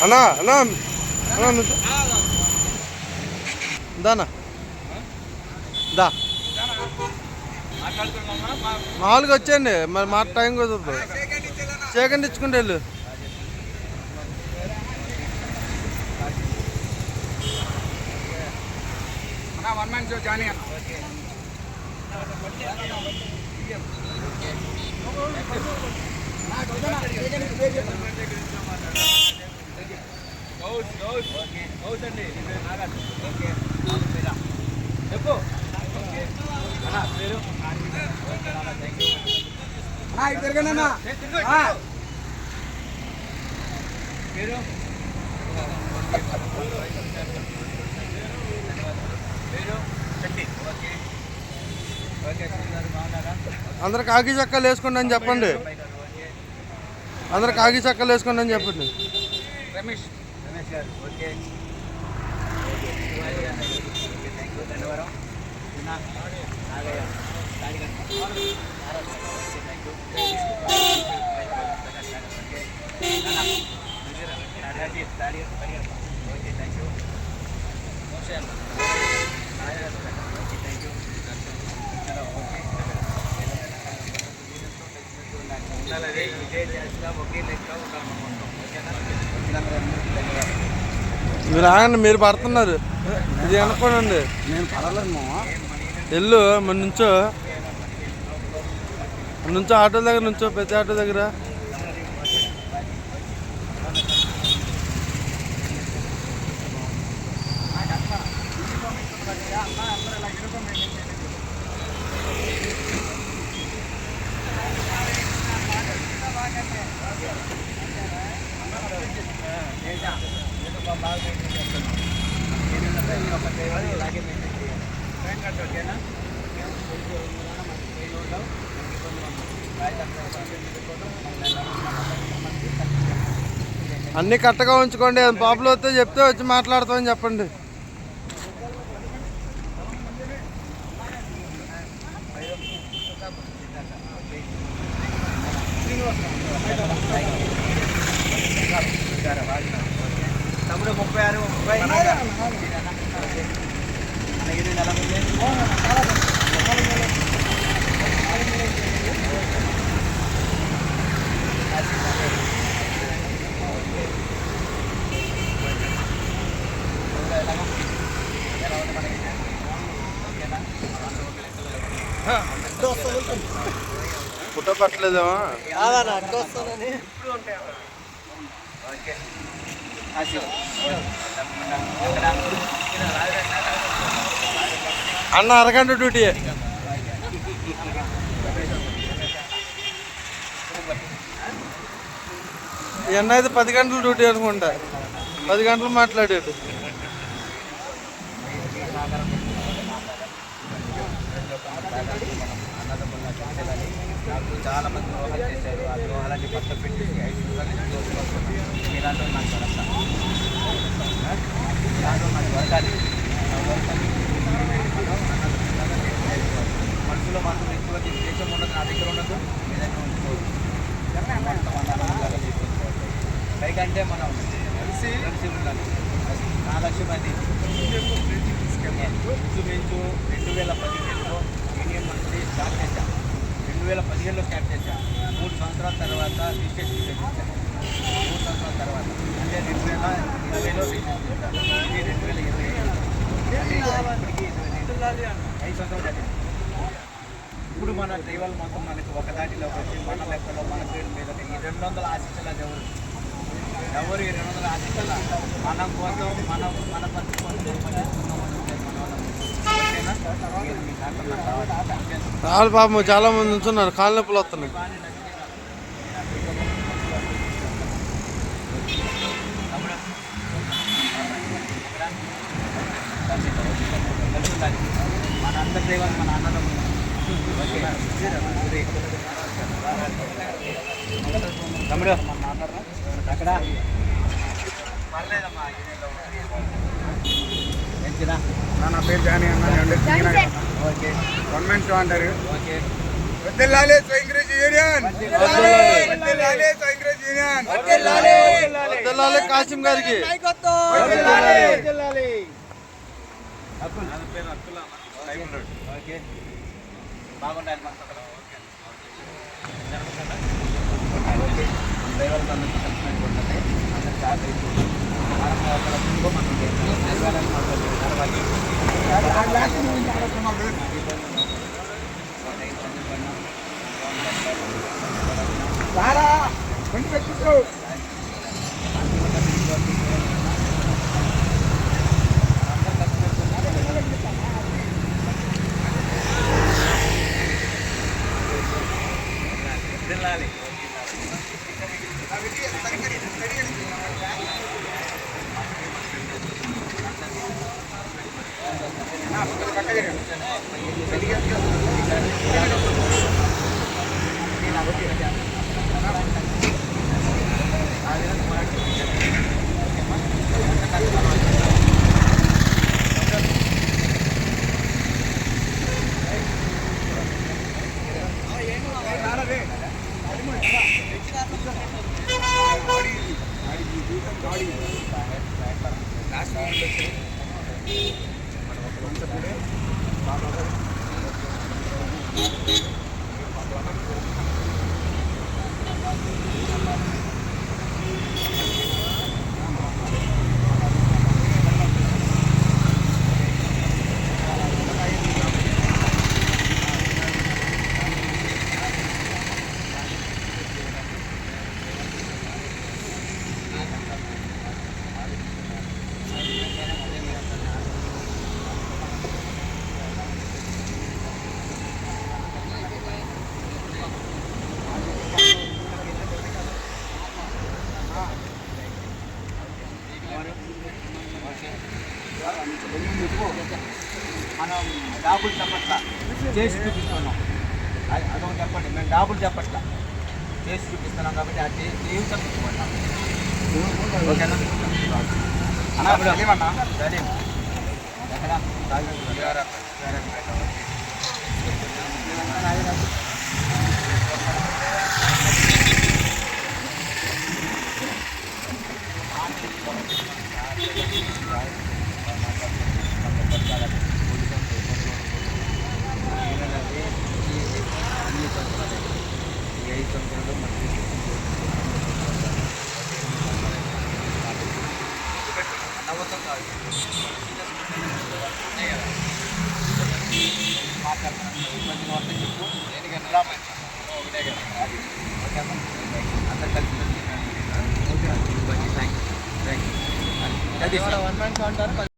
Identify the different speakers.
Speaker 1: అన్నా అన్నా అన్నా దానా దా మామూలుగా వచ్చేయండి మరి మా టైం కుదరదు సెకండ్ ఇచ్చుకుంటే వెళ్ళు అందరు కాకి చక్కలు వేసుకోండి అని చెప్పండి అందరు కాకి చక్కలు వేసుకోండి అని చెప్పండి
Speaker 2: రమేష్ గారు ఓకే
Speaker 1: మీరు ఆగండి మీరు పడుతున్నారు ఇది అనుకోనండి
Speaker 2: నేను పడలేదు
Speaker 1: వెళ్ళు మన నుంచో ఆటో దగ్గర నుంచో ప్రతి ఆటో దగ్గర అన్నీ కరెక్ట్గా ఉంచుకోండి పాపలు వస్తే చెప్తే వచ్చి మాట్లాడతామని చెప్పండి
Speaker 2: తమ్ముడు 36
Speaker 1: ఫోటో పట్టలేదేమా అన్న అరగంట డ్యూటీ ఎన్న అయితే 10 గంటలు డ్యూటీ అనుకుంటా 10 గంటలు మాట్లాడాడు
Speaker 2: నాకు చాలా మంది ద్రోహాలు చేశారు ఆ ద్రోహాలన్నీ పక్క పెట్టి 5 నిమిషాలు మీరంతా నాకు వరస్తాను నాకు వరకాలి మనసులో మాత్రం ఎక్కువ దేశం ఉండదు నా దగ్గర ఉండదు ఏదైనా ఉంచుకోవచ్చు పైకంటే మనం కలిసి ఉండాలి నా లక్ష్యం అది ఇంచుమించు 2015లో యూనియన్ మంత్రి స్టార్ట్ చేశాం 2015లో స్టార్ట్ చేశాం 3 సంవత్సరాల తర్వాత రిజిస్ట్రేషన్ చేశాను 3 సంవత్సరాల తర్వాత అంటే 2020లో రిజిస్ట్రేషన్ చేశాను ఇది 2025 ఇప్పటికీ 5 సంవత్సరాలు. ఇప్పుడు మన దైవాలు మొత్తం మనకి ఒక దాటిలోకి వచ్చి మన లెక్కలో మన పేరు మీద ఈ 200 ఆశించలేదు ఎవరు ఈ 200 ఆశించాల మనం కోసం మన పద్ధతి
Speaker 1: రాళ్ళు పాపం చాలా మంది ఉంటున్నారు కాళ్ళ నొప్పులు వస్తున్నాయి
Speaker 2: మన అందరి దైవాలు మన అన్నదం తమ్ముడు అక్కడ పర్లేదమ్మా మంచిదా నా పేరు జానీ అన్న ఓకే 1 man 2 అంటారు ఓకే
Speaker 3: వర్ధిల్లాలి స్వయంకృషి యూనియన్, వర్ధిల్లాలి స్వయంకృషి యూనియన్,
Speaker 1: వర్ధిల్లాలి కాసిం గారికి.
Speaker 2: వర్ధిల్లాలి. ఓకే బాగుండాలి మనకు అక్కడ. ఓకే మన డ్రైవర్కి అందరికీ కన్సల్ట్ ఉంటుంది. అందరూ జాగ్రత్త అయిపోతుంది. మనం అక్కడ ముందుకో మనం వెళ్ళాలి. మనం డాబులు చెప్పట్లా, చేసి చూపిస్తున్నాం. అదొక చెప్పండి, మేము డాబులు చెప్పట్లా, చేసి చూపిస్తున్నాం కాబట్టి అది ఏం చెప్తున్నాం. ఓకేనా అన్నా? సరే ఎక్కడ అందరు కలిసి